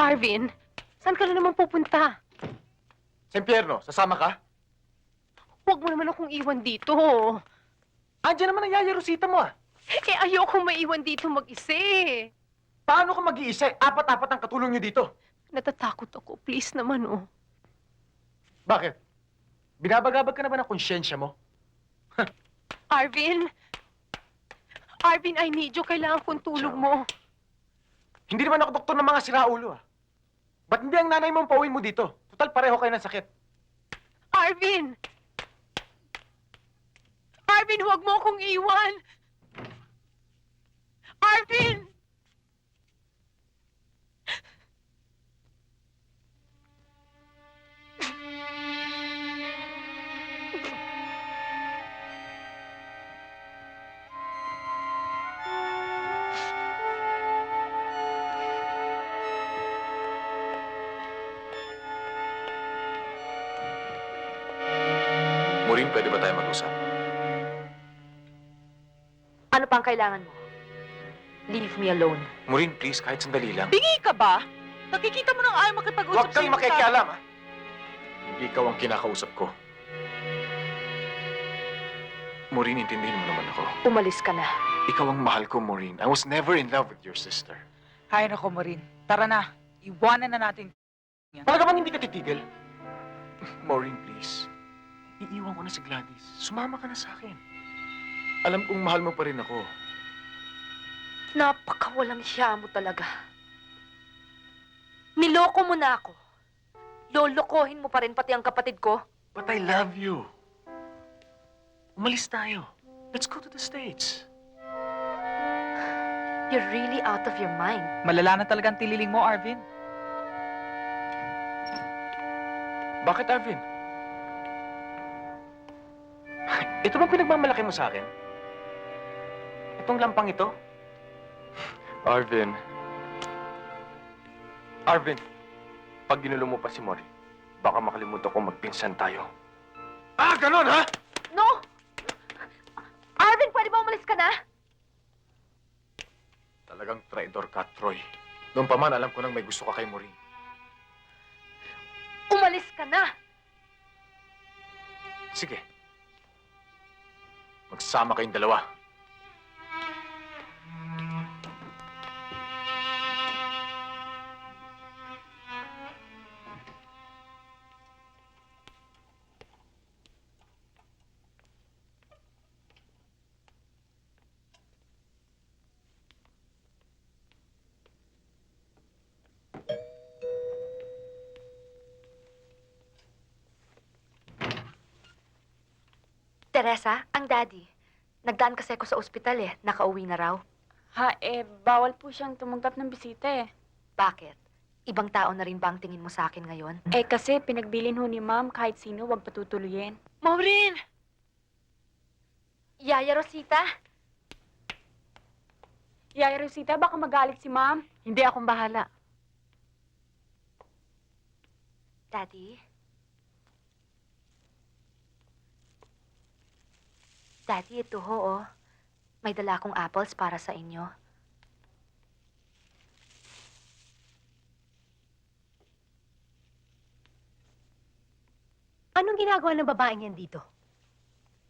Arvin, saan ka na naman pupunta? Sa impyerno, sasama ka? Huwag mo naman akong iwan dito. Andiyan naman ang Yaya Rosita mo ah. Eh, ayokong maiwan dito mag-isa eh. Paano ka mag-iisa? Apat-apat ang katulong niyo dito. Natatakot ako. Please naman, oh. Bakit? Binabagabag ka na ba ng konsyensya mo? Arvin! Arvin, I need you. Kailangan kong tulong mo. Hindi naman ako doktor ng mga siraulo ah. Ba't hindi ang nanay mo ang pauwiin mo dito? Total, pareho kayo ng sakit. Arvin! Arvin, huwag mo akong iwan! Arvin! Maureen, pwede ba tayo mag-usap? Ano pang kailangan mo? Leave me alone. Maureen, please, kahit sandali lang. Bingi ka ba? Nakikita mo nang ayaw makipag-usap Huwag kang makikialam, ha? Hindi ikaw ang kinakausap ko. Maureen, intindihin mo naman ako. Umalis ka na. Ikaw ang mahal ko, Maureen. I was never in love with your sister. Hay nako, Maureen. Tara na. Iwanan na natin. Talaga bang hindi ka titigil? Maureen, please. Iiwan ko na si Gladys. Sumama ka na sa akin. Alam kong mahal mo pa rin ako. Napakawalang hiya mo talaga. Niloko mo na ako. Lolokohin mo pa rin pati ang kapatid ko. But I love you. Umalis tayo. Let's go to the States. You're really out of your mind. Malala na talagang tililing mo, Arvin. Bakit, Arvin? Ito bang pinagmamalaki mo sa akin? Itong lampang ito? Arvin. Arvin, pag ginulo mo pa si Mori, baka makalimutan ko magpinsan tayo. Ah, ganun, ha? No! Arvin, pwede ba umalis ka na? Talagang traidor ka, Troy. Noon pa man, alam ko nang may gusto ka kay Maureen. Umalis ka na! Sige. Magsama kayong dalawa. Teresa, ang daddy. Nagdaan kasi ako sa ospital eh. Nakauwi na raw. Bawal po siyang tumanggap ng bisita eh. Bakit? Ibang tao na rin ba ang tingin mo sa akin ngayon? Kasi pinagbilin ho ni ma'am kahit sino wag patutuluyin. Maureen! Yaya Rosita? Yaya Rosita, baka magalit si ma'am. Hindi akong bahala. Daddy? Daddy, ito ho, oh. May dala akong apples para sa inyo. Anong ginagawa ng babaeng yan dito?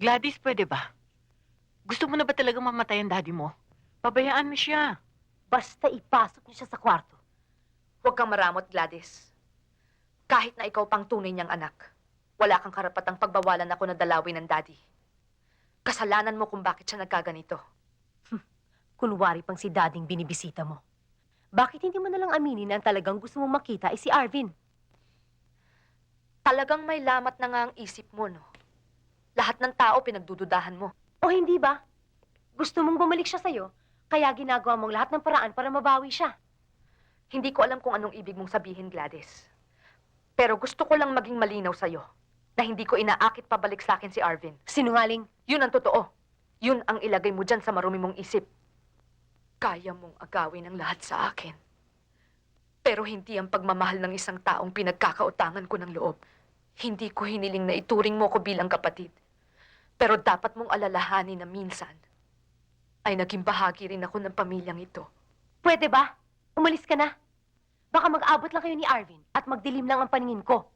Gladys, pwede ba? Gusto mo na ba talagang mamatay ang daddy mo? Pabayaan mo siya. Basta ipasok niyo siya sa kwarto. Huwag kang maramot, Gladys. Kahit na ikaw pang tunay niyang anak, wala kang karapatang pagbawalan ako na dalawin ng daddy. Kasalanan mo kung bakit siya nagkaganito. Kunwari pang si dading binibisita mo. Bakit hindi mo nalang aminin na ang talagang gusto mong makita ay si Arvin? Talagang may lamat na nga ang isip mo, no? Lahat ng tao pinagdududahan mo. O hindi ba? Gusto mong bumalik siya sa'yo, kaya ginagawa mong lahat ng paraan para mabawi siya. Hindi ko alam kung anong ibig mong sabihin, Gladys. Pero gusto ko lang maging malinaw sa'yo na hindi ko inaakit pabalik sa akin si Arvin. Sinungaling. Yun ang totoo. Yun ang ilagay mo dyan sa marumi mong isip. Kaya mong agawin ang lahat sa akin. Pero hindi ang pagmamahal ng isang taong pinagkakautangan ko ng loob. Hindi ko hiniling na ituring mo ko bilang kapatid. Pero dapat mong alalahanin na minsan ay naging bahagi rin ako ng pamilyang ito. Pwede ba? Umalis ka na. Baka mag-abot lang kayo ni Arvin at magdilim lang ang paningin ko.